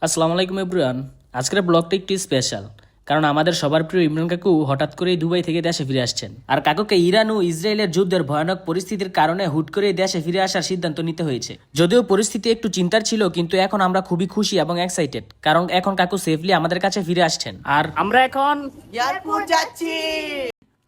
আসসালামু আলাইকুম এভরিওয়ান। আজকের ব্লগটা একটু স্পেশাল, কারণ আমাদের সবার প্রিয় ইমরান কাকু হঠাৎ করেই দুবাই থেকে দেশে ফিরে আসছেন। আর কাকুকে ইরান ও ইসরায়েলের যুদ্ধের ভয়ানক পরিস্থিতির কারণে হুট করে দেশে ফিরে আসার সিদ্ধান্ত নিতে হয়েছে। যদিও পরিস্থিতি একটু চিন্তার ছিল, কিন্তু এখন আমরা খুবই খুশি এবং এক্সাইটেড, কারণ এখন কাকু সেফলি আমাদের কাছে ফিরে আসছেন। আর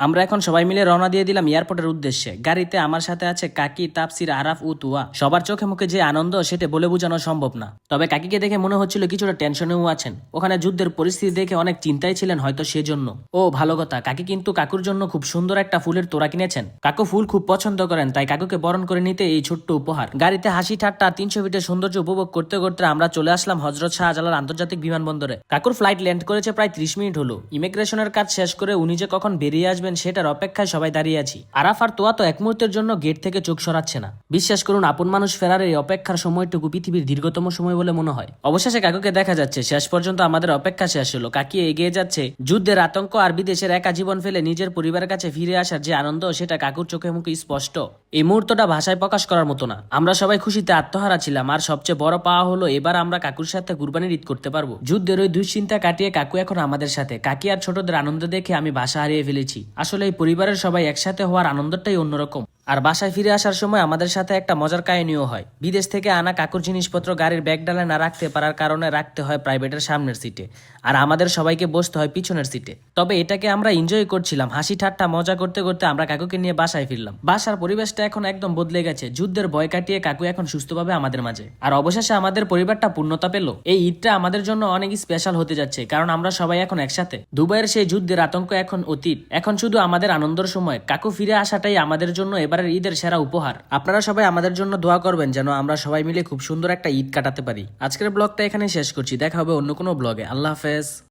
আমরা এখন সবাই মিলে রওনা দিয়ে দিলাম এয়ারপোর্টের উদ্দেশ্যে। গাড়িতে আমার সাথে আছে কাকি, তাপসির, আরাফ ও তুয়া। সবার চোখে মুখে যে আনন্দ সেটা বলে বোঝানো সম্ভব না। তবে কাকিকে দেখে মনে হচ্ছিল কিছুটা টেনশনেও আছেন। ওখানে যুদ্ধের পরিস্থিতি দেখে অনেক চিন্তায় ছিলেন হয়তো সেজন্য। ও ভালো কথা, কাকি কিন্তু কাকুর জন্য খুব সুন্দর একটা ফুলের তোড়া কিনেছেন। কাকু ফুল খুব পছন্দ করেন, তাই কাকুকে বরণ করে নিতে এই ছোট্ট উপহার। গাড়িতে হাসি ঠাট্টা 300 ফিটের সৌন্দর্য উপভোগ করতে করতে আমরা চলে আসলাম হযরত শাহজালাল আন্তর্জাতিক বিমানবন্দরে। কাকুর ফ্লাইট ল্যান্ড করেছে প্রায় 30 মিনিট হলো। ইমিগ্রেশনের কাজ শেষ করে উনি যে কখন বেরিয়ে আসবেন সেটার অপেক্ষায় সবাই দাঁড়িয়ে আছি। আরাফ আর তোয়া তো এক মুহূর্তের জন্য গেট থেকে চোখ সরাচ্ছে না। বিশ্বাস করুন, আপন মানুষ ফেরার এই অপেক্ষার সময়টুকু পৃথিবীর দীর্ঘতম সময় বলে মনে হয়। অবশেষে কাকুকে দেখা যাচ্ছে। শেষ পর্যন্ত আমাদের অপেক্ষা শেষ হলো। কাকি এগিয়ে যাচ্ছে। যুদ্ধের আতঙ্ক আর বিদেশের একা জীবন ফেলে নিজের পরিবারের কাছে ফিরে আসার যে আনন্দ, সেটা কাকুর চোখে মুখে স্পষ্ট। এই মুহূর্তটা ভাষায় প্রকাশ করার মতো না। আমরা সবাই খুশিতে আত্মহারা ছিলাম। আর সবচেয়ে বড় পাওয়া হলো এবার আমরা কাকুর সাথে কুরবানির ঈদ করতে পারবো। যুদ্ধের ওই দুশ্চিন্তা কাটিয়ে কাকু এখন আমাদের সাথে। কাকি আর ছোটদের আনন্দ দেখে আমি ভাষা হারিয়ে ফেলেছি। আসলে এই পরিবারের সবাই একসাথে হওয়ার আনন্দটাই অন্যরকম। আর বাসায় ফিরে আসার সময় আমাদের সাথে একটা মজার কাহিনীও হয়। বিদেশ থেকে আনা কাকুর জিনিসপত্র গাড়ির ব্যাগ ডালে না রাখতে পারার কারণে রাখতে হয় প্রাইভেটের সামনের সিটে, আর আমাদের সবাইকে বসতে হয় পিছনের সিটে। তবে এটাকে আমরা এনজয় করছিলাম। হাসি ঠাট্টা মজা করতে করতে আমরা কাকুকে নিয়ে বাসায় ফিরলাম। বাসার পরিবেশটা এখন একদম বদলে গেছে। যুদ্ধের ভয় কাটিয়ে কাকু এখন সুস্থভাবে আমাদের মাঝে। আর অবশেষে আমাদের পরিবারটা পূর্ণতা পেল। এই ঈদটা আমাদের জন্য অনেক স্পেশাল হতে যাচ্ছে, কারণ আমরা সবাই এখন একসাথে। দুবাইয়ের সেই যুদ্ধের আতঙ্ক এখন অতীত। এখন শুধু আমাদের আনন্দের সময়। কাকু ফিরে আসাটাই আমাদের জন্য এবারের ঈদের সেরা উপহার। আপনারা সবাই আমাদের জন্য দোয়া করবেন যেন আমরা সবাই মিলে খুব সুন্দর একটা ঈদ কাটাতে পারি। আজকের ব্লগটা এখানে শেষ করছি। দেখা হবে অন্য কোনো ব্লগে। আল্লাহ হাফেজ।